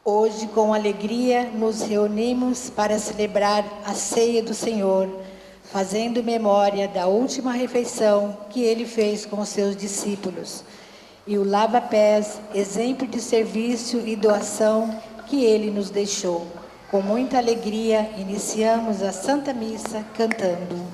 Hoje, com alegria, nos reunimos para celebrar a ceia do Senhor, fazendo memória da última refeição que Ele fez com os seus discípulos, e o lava-pés, exemplo de serviço e doação que Ele nos deixou. Com muita alegria, iniciamos a Santa Missa cantando.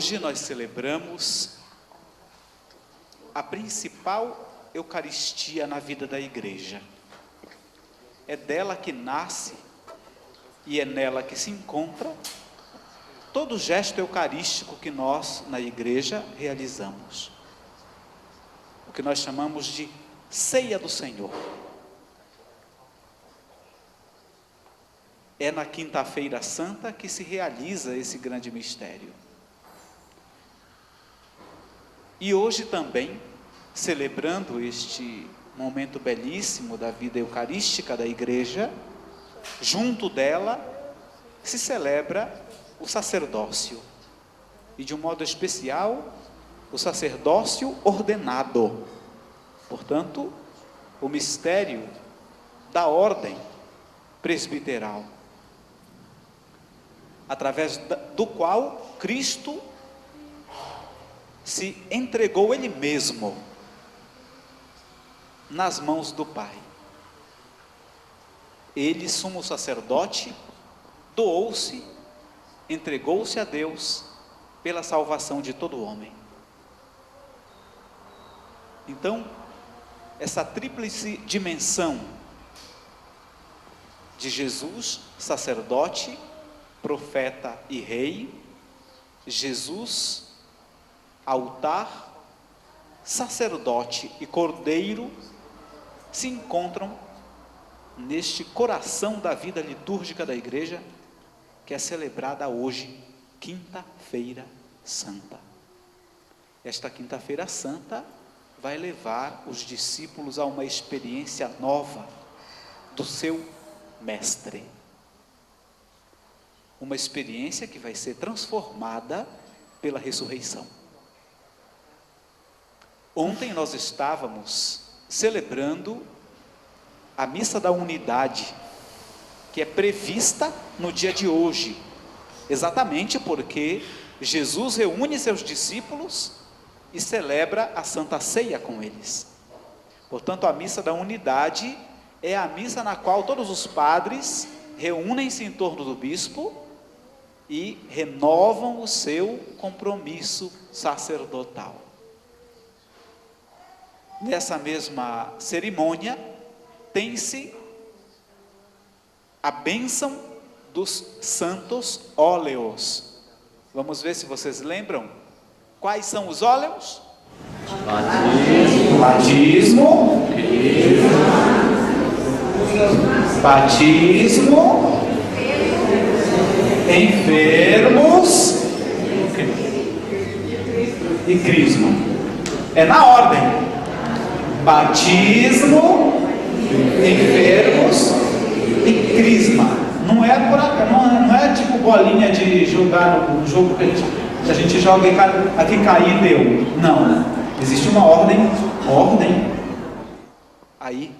Hoje nós celebramos a principal Eucaristia na vida da Igreja. É dela que nasce e é nela que se encontra todo gesto eucarístico que nós, na Igreja, realizamos. O que nós chamamos de Ceia do Senhor. É na Quinta-feira Santa que se realiza esse grande mistério. E hoje também, celebrando este momento belíssimo da vida eucarística da Igreja, junto dela se celebra o sacerdócio. E de um modo especial, o sacerdócio ordenado. Portanto, o mistério da ordem presbiteral, através do qual Cristo se entregou Ele mesmo nas mãos do Pai. Ele, sumo sacerdote, doou-se, entregou-se a Deus pela salvação de todo homem. Então, essa tríplice dimensão de Jesus, sacerdote, profeta e rei, Jesus, altar, sacerdote e cordeiro, se encontram neste coração da vida litúrgica da Igreja, que é celebrada hoje, Quinta-feira Santa. Esta Quinta-feira Santa vai levar os discípulos a uma experiência nova do seu mestre. Uma experiência que vai ser transformada pela ressurreição. Ontem nós estávamos celebrando a missa da unidade, que é prevista no dia de hoje, exatamente porque Jesus reúne seus discípulos e celebra a Santa Ceia com eles. Portanto, a missa da unidade é a missa na qual todos os padres reúnem-se em torno do bispo e renovam o seu compromisso sacerdotal. Nessa mesma cerimônia, tem-se a bênção dos santos óleos. Vamos ver se vocês lembram. Quais são os óleos? Batismo. Batismo. Enfermos. E crisma. É na ordem. Batismo, enfermos e crisma. Não é tipo bolinha de jogar no jogo que a gente joga e aqui cair deu. Não. Existe uma ordem. Aí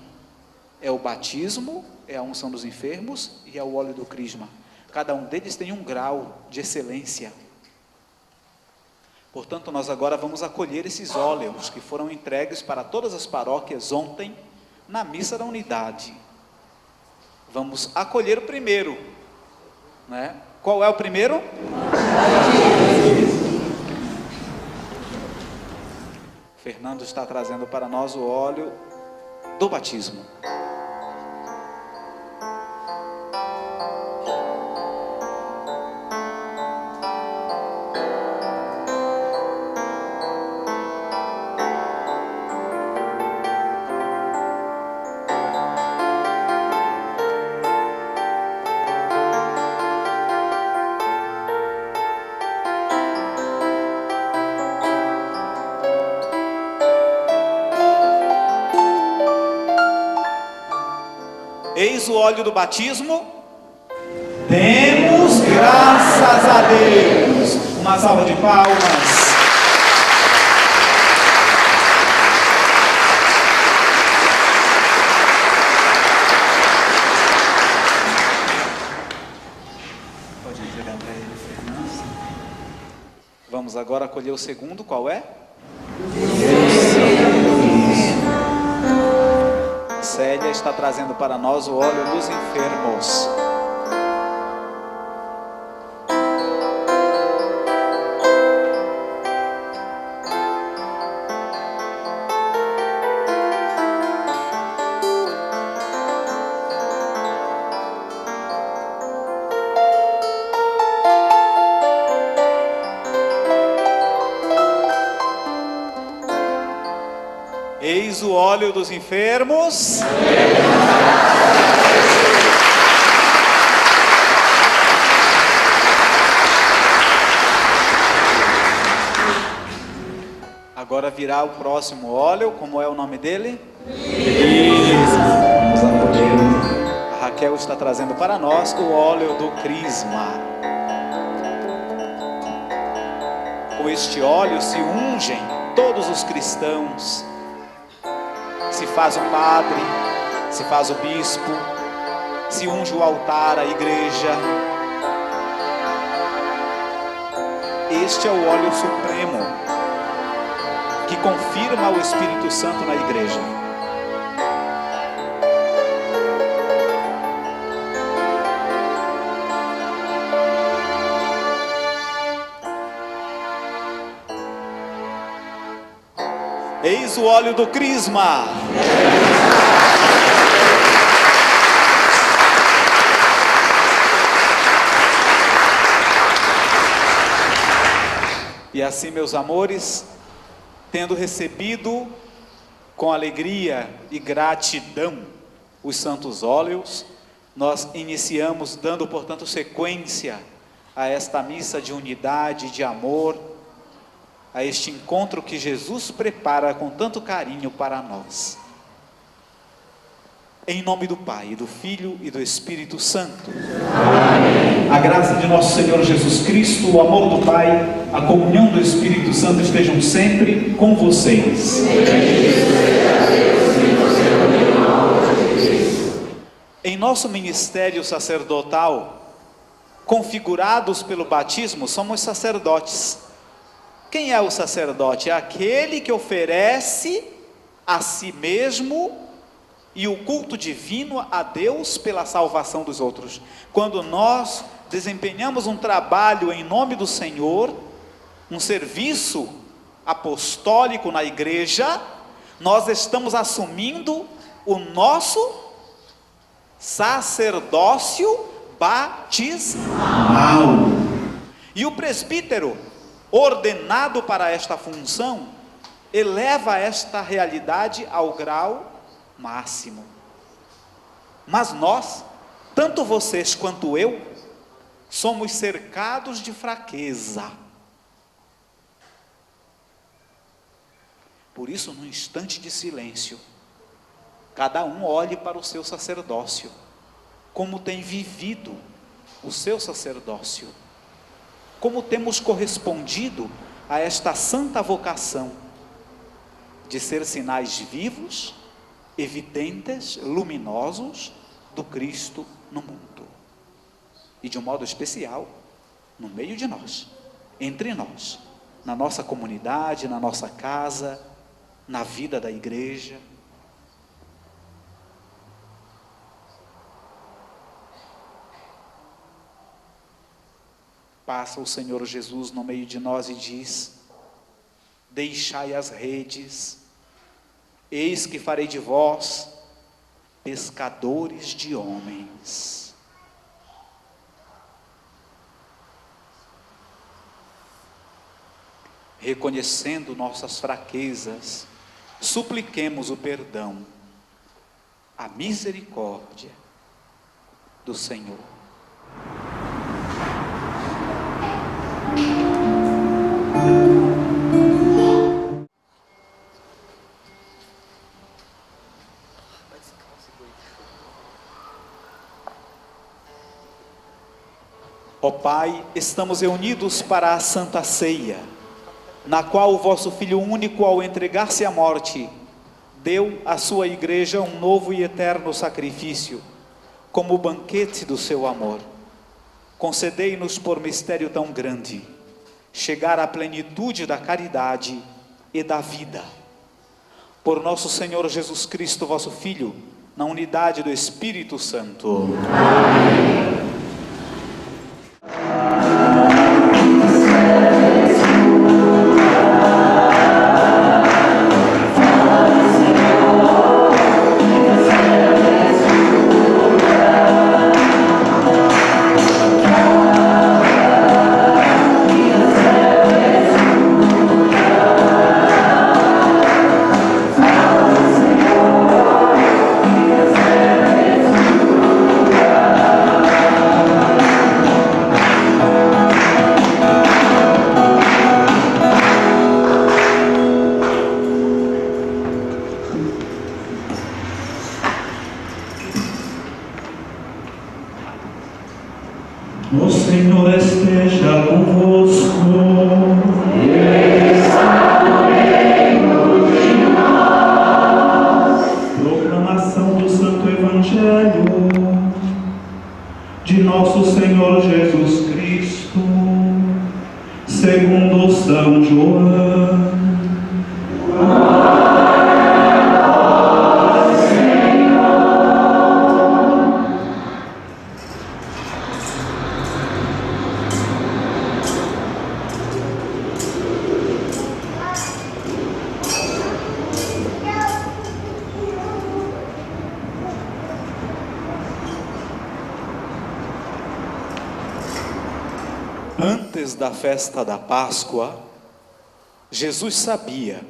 é o batismo, é a unção dos enfermos e é o óleo do crisma. Cada um deles tem um grau de excelência. Portanto, nós agora vamos acolher esses óleos que foram entregues para todas as paróquias ontem, na missa da unidade. Vamos acolher o primeiro, né? Qual é o primeiro? Fernando está trazendo para nós o óleo do batismo. Eis o óleo do batismo. Demos graças a Deus. Uma salva de palmas. Pode entregar para ele, Fernando. Vamos agora acolher o segundo. Qual é? Célia está trazendo para nós o óleo dos enfermos. Eis o óleo dos enfermos. Agora virá o próximo óleo. Como é o nome dele? A Raquel está trazendo para nós o óleo do crisma. Com este óleo se ungem todos os cristãos. Se faz o padre, se faz o bispo, se unge o altar, a igreja. Este é o óleo supremo que confirma o Espírito Santo na igreja. Eis o óleo do crisma. E assim, meus amores, tendo recebido com alegria e gratidão os santos óleos, nós iniciamos dando, portanto, sequência a esta missa de unidade, de amor, a este encontro que Jesus prepara com tanto carinho para nós. Em nome do Pai, do Filho e do Espírito Santo. Amém. A graça de nosso Senhor Jesus Cristo, o amor do Pai, a comunhão do Espírito Santo estejam sempre com vocês. Em nosso ministério sacerdotal, configurados pelo batismo, somos sacerdotes. Quem é o sacerdote? É aquele que oferece a si mesmo e o culto divino a Deus pela salvação dos outros. Quando nós desempenhamos um trabalho em nome do Senhor, um serviço apostólico na igreja, nós estamos assumindo o nosso sacerdócio batismal. E o presbítero, ordenado para esta função, eleva esta realidade ao grau máximo. Mas nós, tanto vocês quanto eu, somos cercados de fraqueza. Por isso, num instante de silêncio, cada um olhe para o seu sacerdócio, como tem vivido o seu sacerdócio, como temos correspondido a esta santa vocação de ser sinais vivos, evidentes, luminosos do Cristo no mundo, e de um modo especial no meio de nós, entre nós, na nossa comunidade, na nossa casa, na vida da igreja. Passa o Senhor Jesus no meio de nós e diz: deixai as redes, eis que farei de vós pescadores de homens. Reconhecendo nossas fraquezas, supliquemos o perdão, a misericórdia do Senhor. Ó Pai, estamos reunidos para a Santa Ceia, na qual o vosso Filho único, ao entregar-se à morte, deu à sua igreja um novo e eterno sacrifício, como banquete do seu amor. Concedei-nos por mistério tão grande, chegar à plenitude da caridade e da vida. Por nosso Senhor Jesus Cristo, vosso Filho, na unidade do Espírito Santo. Amém. O Senhor esteja convosco. Ele está no meio de nós. Proclamação do Santo Evangelho de nosso Senhor Jesus Cristo, segundo São João. Antes da festa da Páscoa, Jesus sabia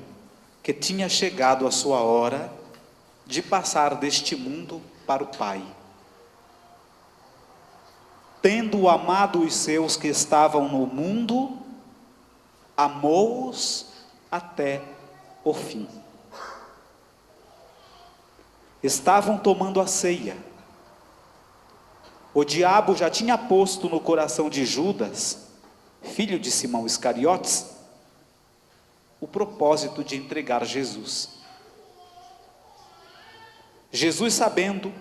que tinha chegado a sua hora de passar deste mundo para o Pai. Tendo amado os seus que estavam no mundo, amou-os até o fim. estavam tomando a ceia. O diabo já tinha posto no coração de Judas, filho de Simão Iscariotes, o propósito de entregar Jesus. Jesus, sabendo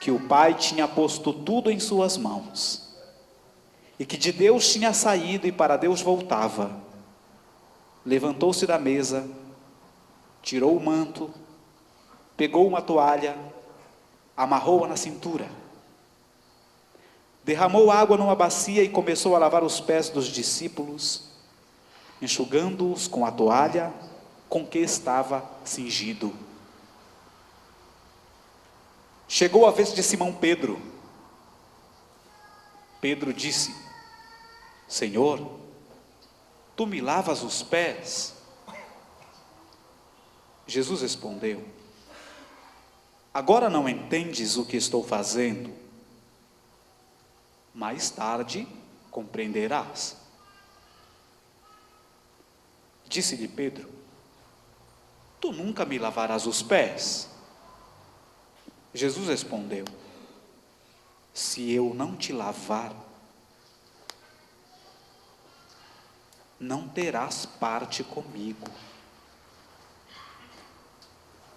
que o Pai tinha posto tudo em suas mãos, e que de Deus tinha saído e para Deus voltava, levantou-se da mesa, tirou o manto, pegou uma toalha, amarrou-a na cintura, derramou água numa bacia e começou a lavar os pés dos discípulos, enxugando-os com a toalha com que estava cingido. Chegou a vez de Simão Pedro. Pedro disse: Senhor, tu me lavas os pés? Jesus respondeu: agora não entendes o que estou fazendo? Mais tarde compreenderás. Disse-lhe Pedro: tu nunca me lavarás os pés? Jesus respondeu: se eu não te lavar, não terás parte comigo.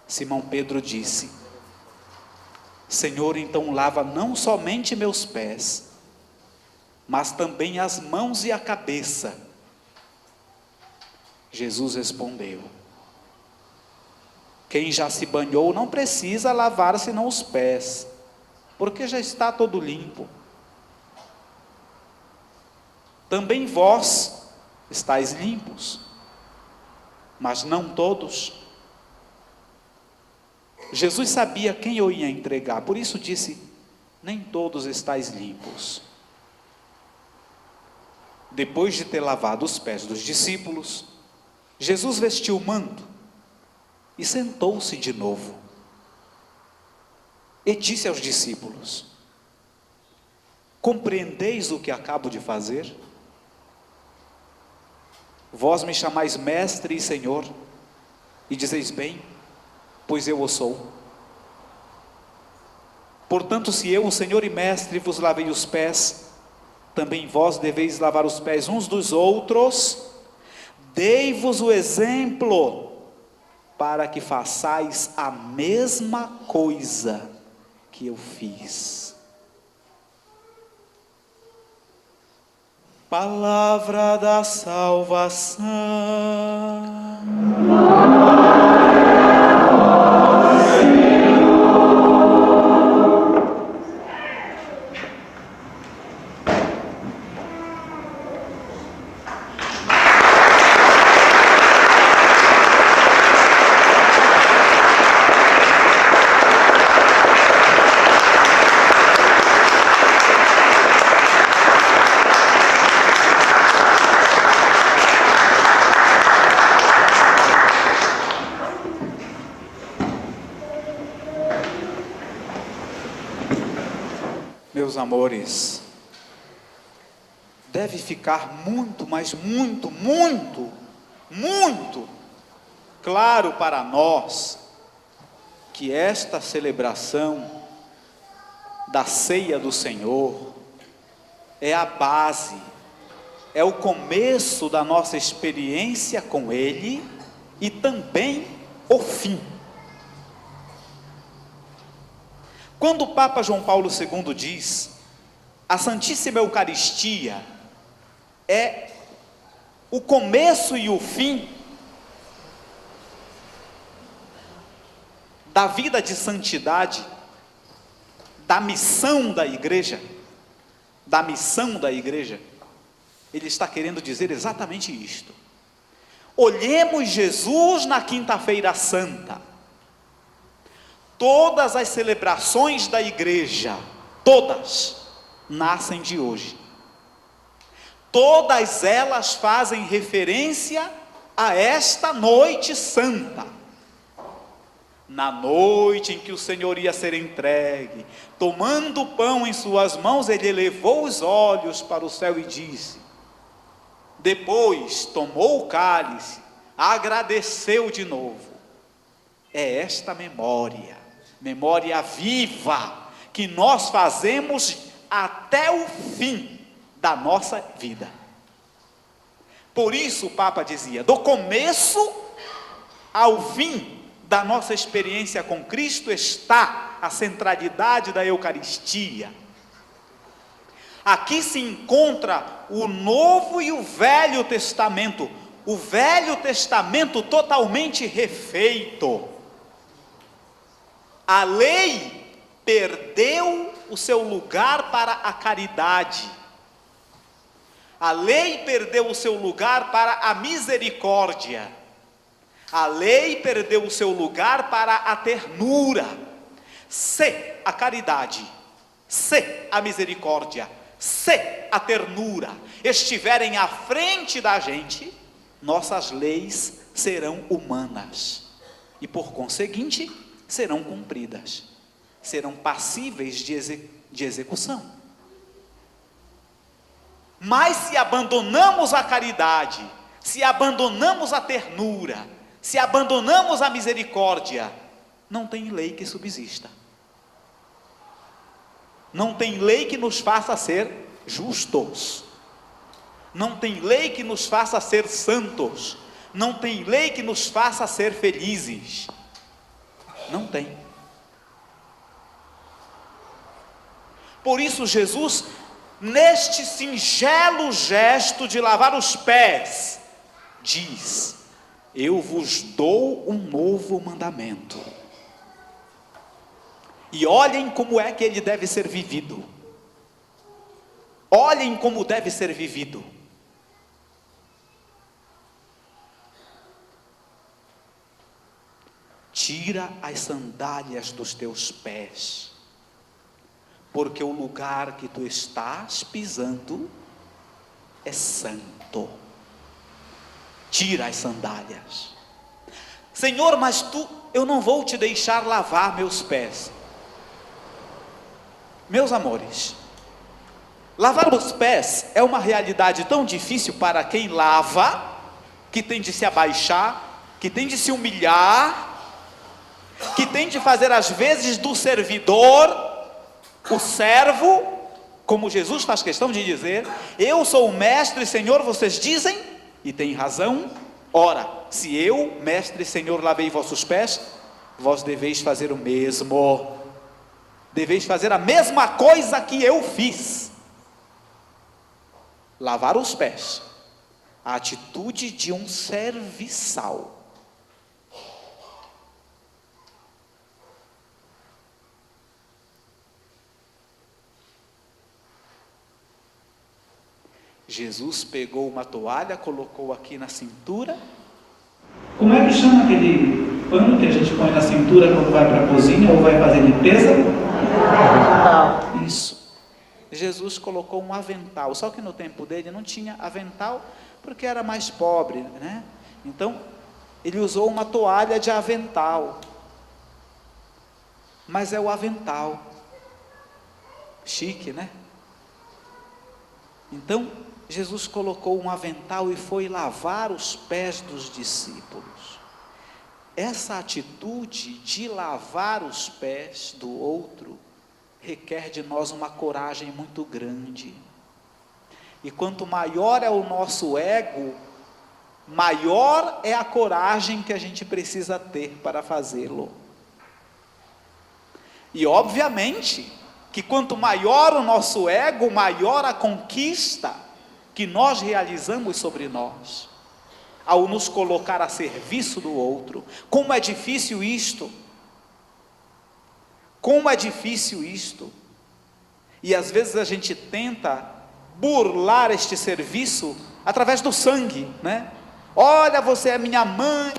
Simão Pedro disse: Senhor, então lava não somente meus pés, mas também as mãos e a cabeça. Jesus respondeu: quem já se banhou não precisa lavar senão os pés, porque já está todo limpo. Também vós estáis limpos, mas não todos. Jesus sabia quem eu ia entregar, por isso disse: nem todos estáis limpos. Depois de ter lavado os pés dos discípulos, Jesus vestiu o manto e sentou-se de novo. E disse aos discípulos: compreendeis o que acabo de fazer? Vós me chamais mestre e senhor, e dizeis bem, pois eu o sou. Portanto, se eu, o Senhor e mestre, vos lavei os pés, também vós deveis lavar os pés uns dos outros. Dei-vos o exemplo, para que façais a mesma coisa que eu fiz. Palavra da salvação. Meus amores, deve ficar muito, mas muito, muito, muito claro para nós que esta celebração da ceia do Senhor é a base, é o começo da nossa experiência com Ele e também o fim. Quando o Papa João Paulo II diz: a Santíssima Eucaristia é o começo e o fim da vida de santidade, da missão da igreja, ele está querendo dizer exatamente isto. Olhemos Jesus na Quinta-feira Santa. Todas as celebrações da igreja, todas, nascem de hoje. Todas elas fazem referência a esta noite santa. Na noite em que o Senhor ia ser entregue, tomando o pão em suas mãos, ele elevou os olhos para o céu e disse. Depois tomou o cálice, agradeceu de novo. É esta memória memória viva, que nós fazemos até o fim da nossa vida. Por isso o Papa dizia, do começo ao fim da nossa experiência com Cristo está a centralidade da Eucaristia. Aqui se encontra o Novo e o Velho Testamento, o Velho Testamento totalmente refeito. A lei perdeu o seu lugar para a caridade. A lei perdeu o seu lugar para a misericórdia. A lei perdeu o seu lugar para a ternura. Se a caridade, se a misericórdia, se a ternura estiverem à frente da gente, nossas leis serão humanas e, por conseguinte, serão cumpridas, serão passíveis de execução. Mas se abandonamos a caridade, se abandonamos a ternura, se abandonamos a misericórdia, não tem lei que subsista. Não tem lei que nos faça ser justos. Não tem lei que nos faça ser santos. Não tem lei que nos faça ser felizes. Não tem. Por isso Jesus, neste singelo gesto de lavar os pés, diz: eu vos dou um novo mandamento. E olhem como é que ele deve ser vivido. Olhem como deve ser vivido. Tira as sandálias dos teus pés, porque o lugar que tu estás pisando é santo. Tira as sandálias. Senhor, mas eu não vou te deixar lavar meus pés. Meus amores, lavar os pés é uma realidade tão difícil para quem lava, que tem de se abaixar, que tem de se humilhar, que tem de fazer às vezes do servidor o servo, como Jesus faz questão de dizer: eu sou o mestre, Senhor, vocês dizem, e tem razão. Ora, se eu, mestre e Senhor, lavei vossos pés, vós deveis fazer o mesmo. Deveis fazer a mesma coisa que eu fiz. Lavar os pés, a atitude de um serviçal. Jesus pegou uma toalha, colocou aqui na cintura. Como é que chama aquele pano que a gente põe na cintura quando vai para a cozinha ou vai fazer limpeza? Isso. Jesus colocou um avental, só que no tempo dele não tinha avental, porque era mais pobre, né? Então, ele usou uma toalha de avental. Mas é o avental. Chique, né? Então, Jesus colocou um avental e foi lavar os pés dos discípulos. Essa atitude de lavar os pés do outro requer de nós uma coragem muito grande. E quanto maior é o nosso ego, maior é a coragem que a gente precisa ter para fazê-lo. E obviamente que quanto maior o nosso ego, maior a conquista que nós realizamos sobre nós, ao nos colocar a serviço do outro. Como é difícil isto! Como é difícil isto! E às vezes a gente tenta burlar este serviço através do sangue, né? Olha, você é minha mãe,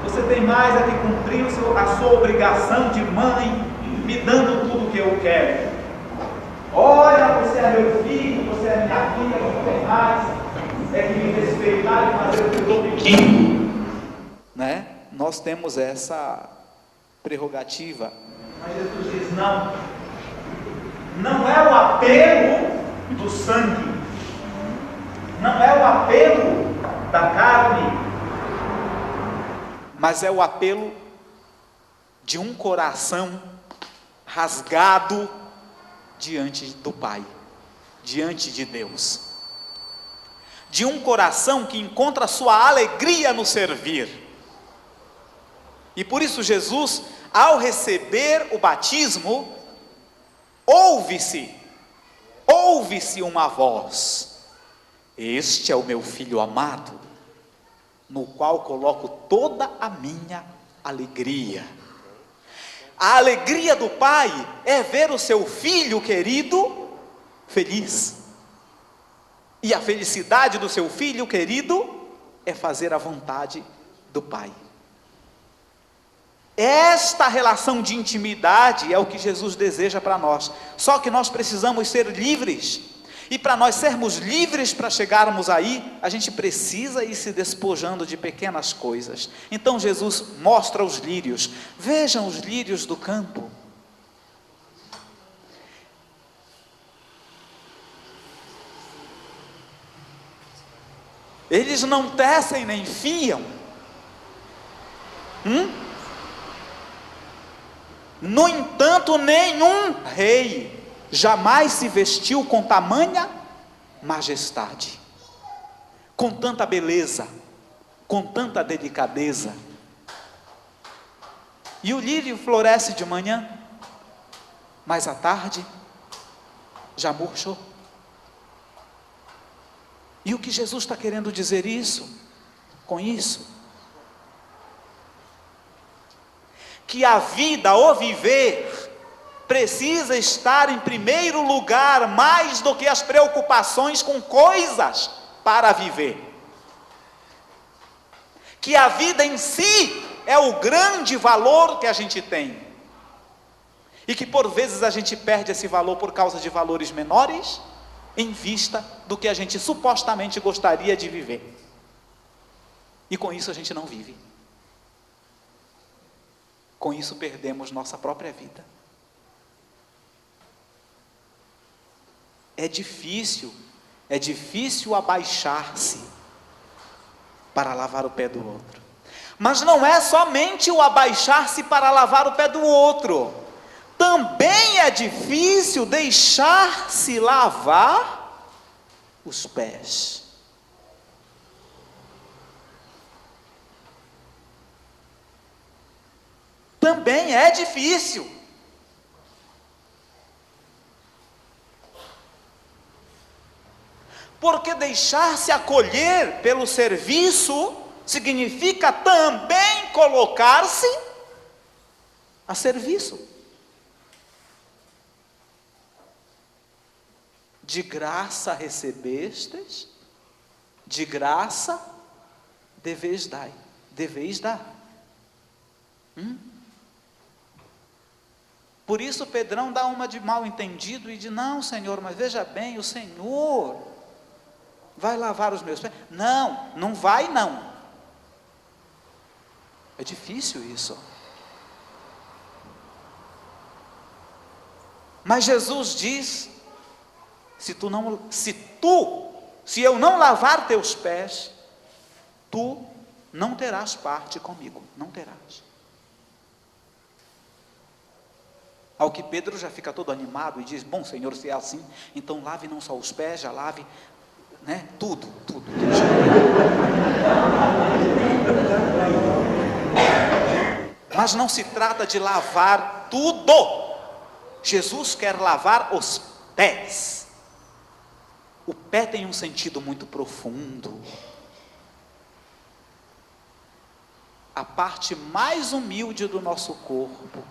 você tem mais a que cumprir a sua obrigação de mãe, me dando tudo o que eu quero. Olha, você é meu filho, você é minha filha, não tem mais, é que me respeitar e fazer o que eu estou pedindo, né? Nós temos essa prerrogativa. Mas Jesus diz: não, não é o apelo do sangue, não é o apelo da carne, mas é o apelo de um coração rasgado diante do Pai, diante de Deus, de um coração que encontra sua alegria no servir. E por isso Jesus, ao receber o batismo, ouve-se uma voz: este é o meu filho amado, no qual coloco toda a minha alegria. A alegria do pai é ver o seu filho querido feliz. E a felicidade do seu filho querido é fazer a vontade do pai. Esta relação de intimidade é o que Jesus deseja para nós. Só que nós precisamos ser livres. E para nós sermos livres para chegarmos aí, a gente precisa ir se despojando de pequenas coisas. Então Jesus mostra os lírios. Vejam os lírios do campo. Eles não tecem nem fiam. No entanto, nenhum rei jamais se vestiu com tamanha majestade, com tanta beleza, com tanta delicadeza. E o lírio floresce de manhã, mas à tarde já murchou. E o que Jesus está querendo dizer com isso? Que a vida, o viver, precisa estar em primeiro lugar, mais do que as preocupações com coisas para viver. Que a vida em si é o grande valor que a gente tem. E que por vezes a gente perde esse valor por causa de valores menores, em vista do que a gente supostamente gostaria de viver. E com isso a gente não vive. Com isso perdemos nossa própria vida. É difícil abaixar-se para lavar o pé do outro. Mas não é somente o abaixar-se para lavar o pé do outro. Também é difícil deixar-se lavar os pés. Também é difícil. Porque deixar-se acolher pelo serviço significa também colocar-se a serviço. De graça recebestes, de graça deveis dar. Por isso Pedrão dá uma de mal entendido e diz: não, Senhor, mas veja bem, o Senhor vai lavar os meus pés. Não, não vai não. É difícil isso. Mas Jesus diz: se eu não lavar teus pés, tu não terás parte comigo, não terás. Ao que Pedro já fica todo animado e diz: bom, Senhor, se é assim, então lave não só os pés, já lave, né, tudo. Mas não se trata de lavar tudo. Jesus quer lavar os pés. O pé tem um sentido muito profundo. A parte mais humilde do nosso corpo.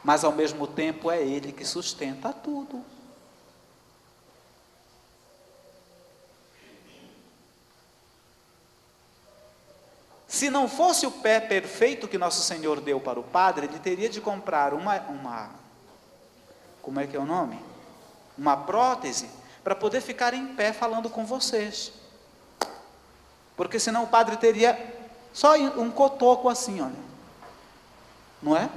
Mas ao mesmo tempo é Ele que sustenta tudo. Se não fosse o pé perfeito que nosso Senhor deu para o padre, ele teria de comprar como é que é o nome? Uma prótese, para poder ficar em pé falando com vocês. Porque senão o padre teria só um cotoco assim, olha. Não é?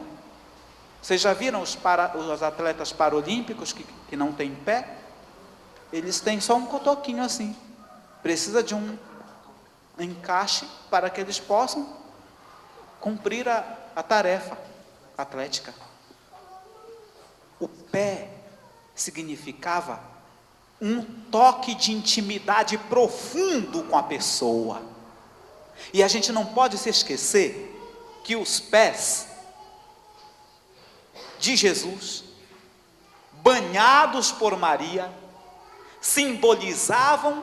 Vocês já viram os atletas paralímpicos que não têm pé? Eles têm só um cotoquinho assim. Precisa de um encaixe para que eles possam cumprir a tarefa atlética. pé significava um toque de intimidade profundo com a pessoa. E a gente não pode se esquecer que os pés de Jesus, banhados por Maria, simbolizavam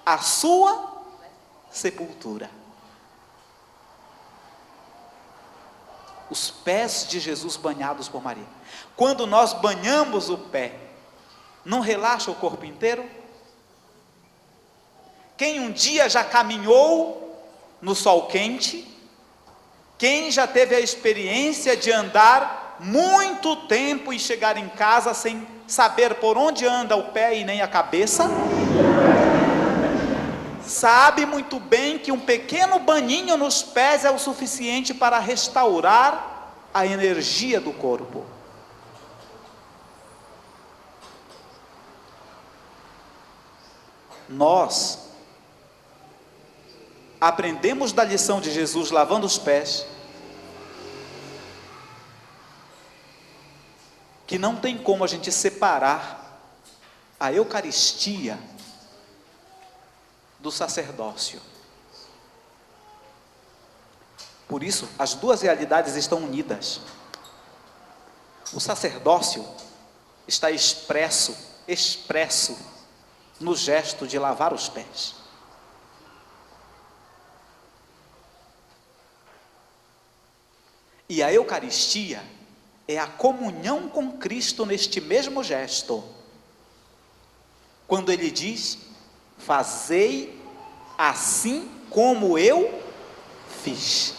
a sua sepultura. Os pés de Jesus banhados por Maria. Quando nós banhamos o pé, não relaxa o corpo inteiro? Quem um dia já caminhou no sol quente, quem já teve a experiência de andar muito tempo e chegar em casa sem saber por onde anda o pé e nem a cabeça, sabe muito bem que um pequeno baninho nos pés é o suficiente para restaurar a energia do corpo. Nós aprendemos da lição de Jesus lavando os pés, que não tem como a gente separar a Eucaristia do sacerdócio. Por isso, as duas realidades estão unidas. O sacerdócio está expresso no gesto de lavar os pés. E a Eucaristia é a comunhão com Cristo neste mesmo gesto. Quando ele diz: fazei assim como eu fiz.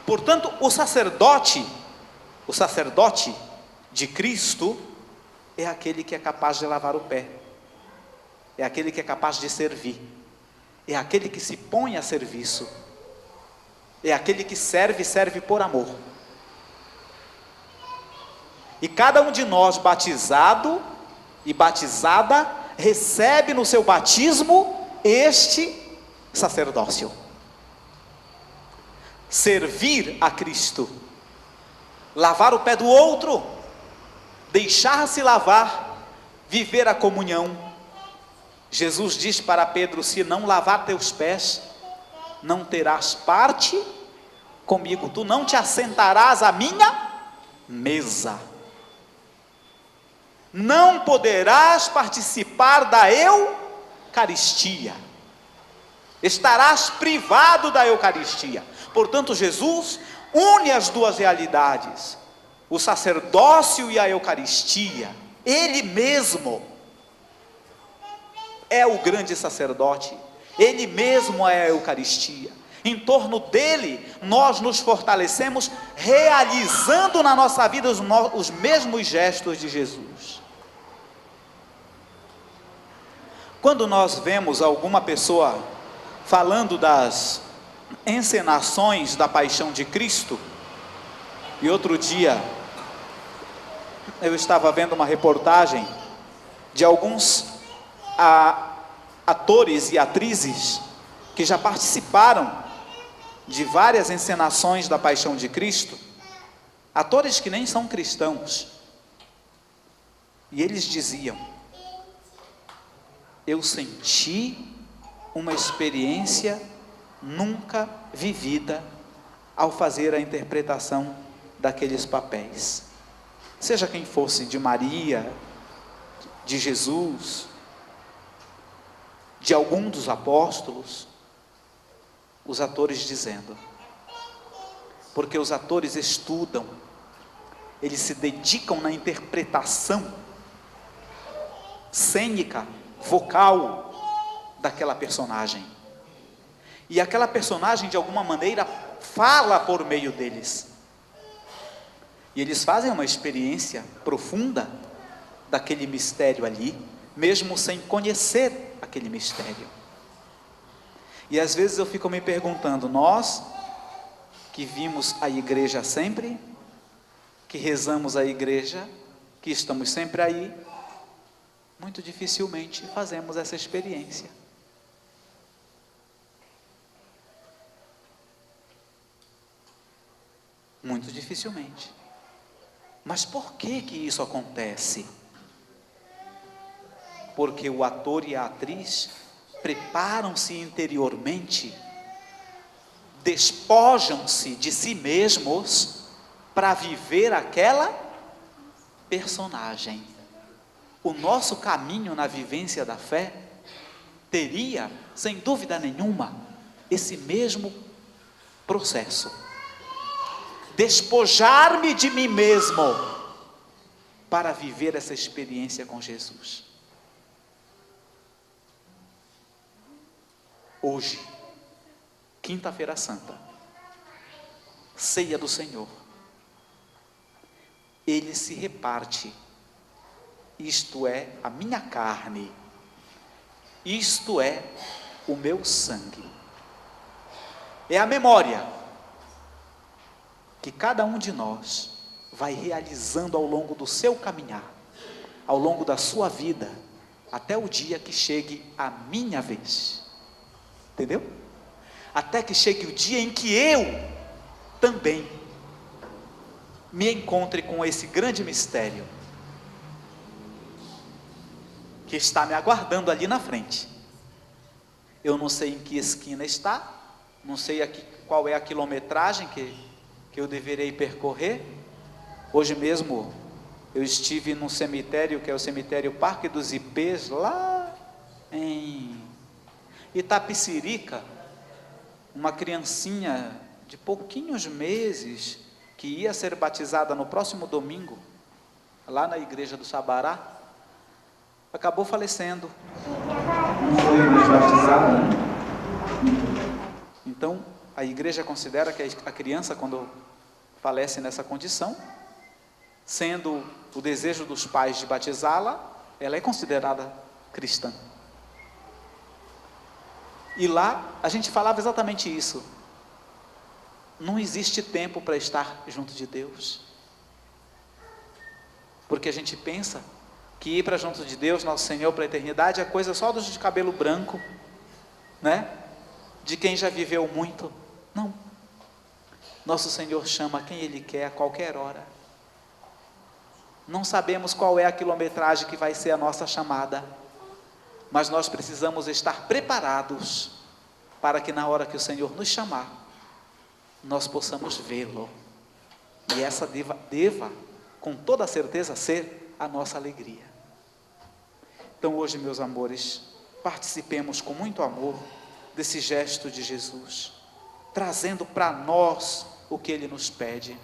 Portanto, o sacerdote de Cristo é aquele que é capaz de lavar o pé, é aquele que é capaz de servir, é aquele que se põe a serviço, é aquele que serve por amor. E cada um de nós, batizado e batizada, recebe no seu batismo este sacerdócio. Servir a Cristo, lavar o pé do outro, deixar-se lavar, viver a comunhão. Jesus diz para Pedro: se não lavar teus pés, não terás parte comigo, tu não te assentarás à minha mesa, não poderás participar da Eucaristia, estarás privado da Eucaristia. Portanto, Jesus une as duas realidades, o sacerdócio e a Eucaristia. Ele mesmo é o grande sacerdote, ele mesmo é a Eucaristia. Em torno dele nós nos fortalecemos, realizando na nossa vida os mesmos gestos de Jesus. Quando nós vemos alguma pessoa falando das encenações da paixão de Cristo, e outro dia eu estava vendo uma reportagem de alguns atores e atrizes que já participaram de várias encenações da paixão de Cristo, atores que nem são cristãos, e eles diziam: eu senti uma experiência nunca vivida ao fazer a interpretação daqueles papéis, seja quem fosse, de Maria, de Jesus, de algum dos apóstolos. Os atores dizendo, porque os atores estudam, eles se dedicam na interpretação cênica, vocal daquela personagem, e aquela personagem de alguma maneira fala por meio deles, e eles fazem uma experiência profunda daquele mistério ali, mesmo sem conhecer aquele mistério. E às vezes eu fico me perguntando, nós que vimos a igreja sempre, que rezamos a igreja, que estamos sempre aí, muito dificilmente fazemos essa experiência. Muito dificilmente. Mas por que isso acontece? Porque o ator e a atriz preparam-se interiormente, despojam-se de si mesmos para viver aquela personagem. O nosso caminho na vivência da fé teria, sem dúvida nenhuma, esse mesmo processo. Despojar-me de mim mesmo para viver essa experiência com Jesus. Hoje, quinta-feira santa, ceia do Senhor, Ele se reparte, isto é a minha carne, isto é o meu sangue. É a memória que cada um de nós vai realizando ao longo do seu caminhar, ao longo da sua vida, até o dia que chegue a minha vez. Entendeu? Até que chegue o dia em que eu também me encontre com esse grande mistério que está me aguardando ali na frente. Eu não sei em que esquina está, não sei aqui qual é a quilometragem que eu deverei percorrer. Hoje mesmo eu estive num cemitério, que é o cemitério Parque dos Ipês, lá em Itapecerica, uma criancinha de pouquinhos meses, que ia ser batizada no próximo domingo, lá na igreja do Sabará, acabou falecendo. Não foi mais batizada, né? Então, a igreja considera que a criança, quando falece nessa condição, sendo o desejo dos pais de batizá-la, ela é considerada cristã. E lá a gente falava exatamente isso. Não existe tempo para estar junto de Deus, porque a gente pensa que ir para junto de Deus, nosso Senhor, para a eternidade, é coisa só dos de cabelo branco, né? De quem já viveu muito. Não. Nosso Senhor chama quem Ele quer a qualquer hora. Não sabemos qual é a quilometragem que vai ser a nossa chamada, mas nós precisamos estar preparados para que na hora que o Senhor nos chamar, nós possamos vê-lo, e essa deva com toda certeza ser a nossa alegria. Então hoje, meus amores, participemos com muito amor desse gesto de Jesus, trazendo para nós o que Ele nos pede.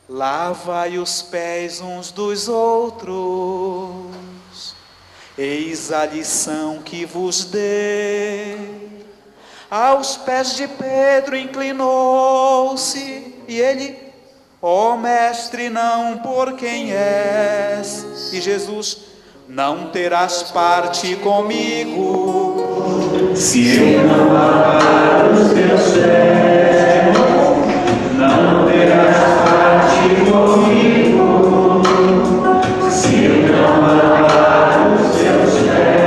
Lavai os pés uns dos outros, eis a lição que vos dei. Aos pés de Pedro inclinou-se, e ele: ó mestre, não por quem és. E Jesus: não terás parte comigo, se eu não lavar os teus pés, não terás parte comigo, se eu não lavar os teus pés.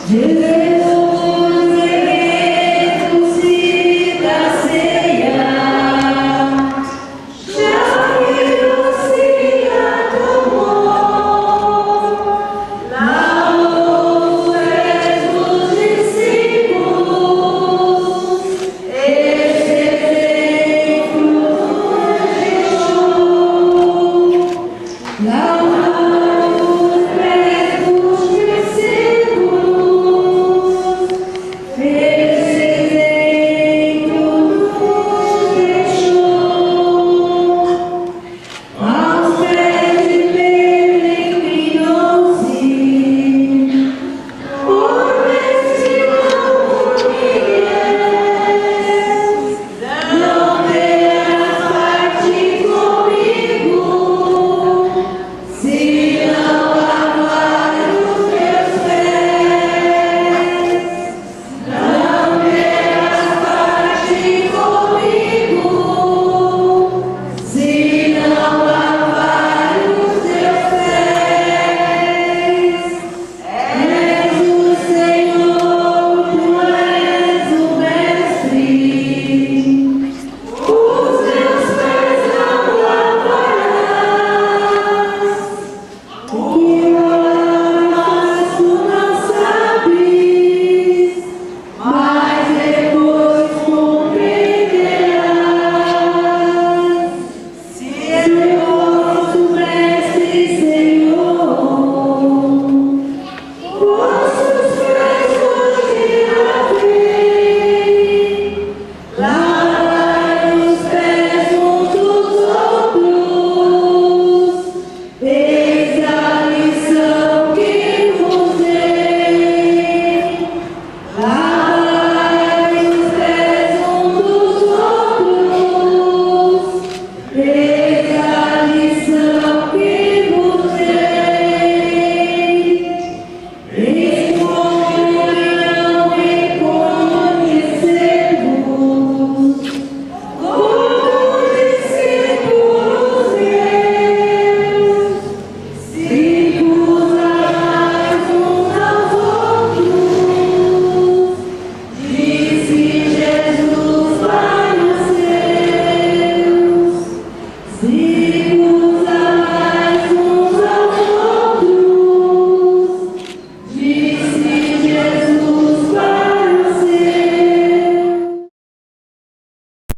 Jesus